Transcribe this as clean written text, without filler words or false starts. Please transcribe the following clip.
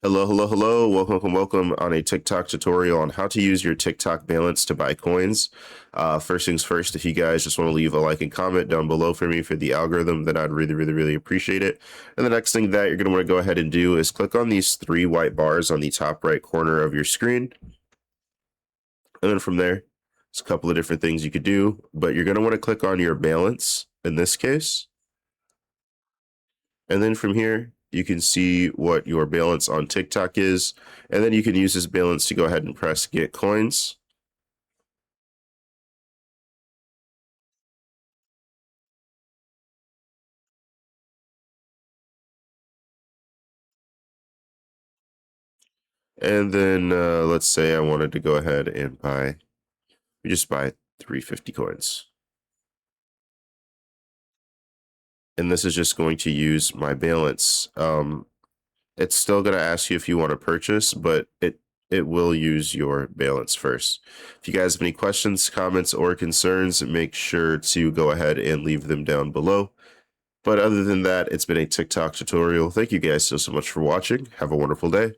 Hello, hello, hello. Welcome on a TikTok tutorial on how to use your TikTok balance to buy coins. First things first, if you guys just want to leave a like and comment down below for me for the algorithm, then I'd really appreciate it. And the next thing that you're going to want to go ahead and do is click on these three white bars on the top right corner of your screen. And then from there, there's a couple of different things you could do, but you're going to want to click on your balance in this case. And then from here, you can see what your balance on TikTok is. And then you can use this balance to go ahead and press get coins. And then let's say I wanted to go ahead and just buy 350 coins. And this is just going to use my balance. It's still going to ask you if you want to purchase, but it will use your balance first. If you guys have any questions, comments, or concerns, make sure to go ahead and leave them down below. But other than that, it's been a TikTok tutorial. Thank you guys so much for watching. Have a wonderful day.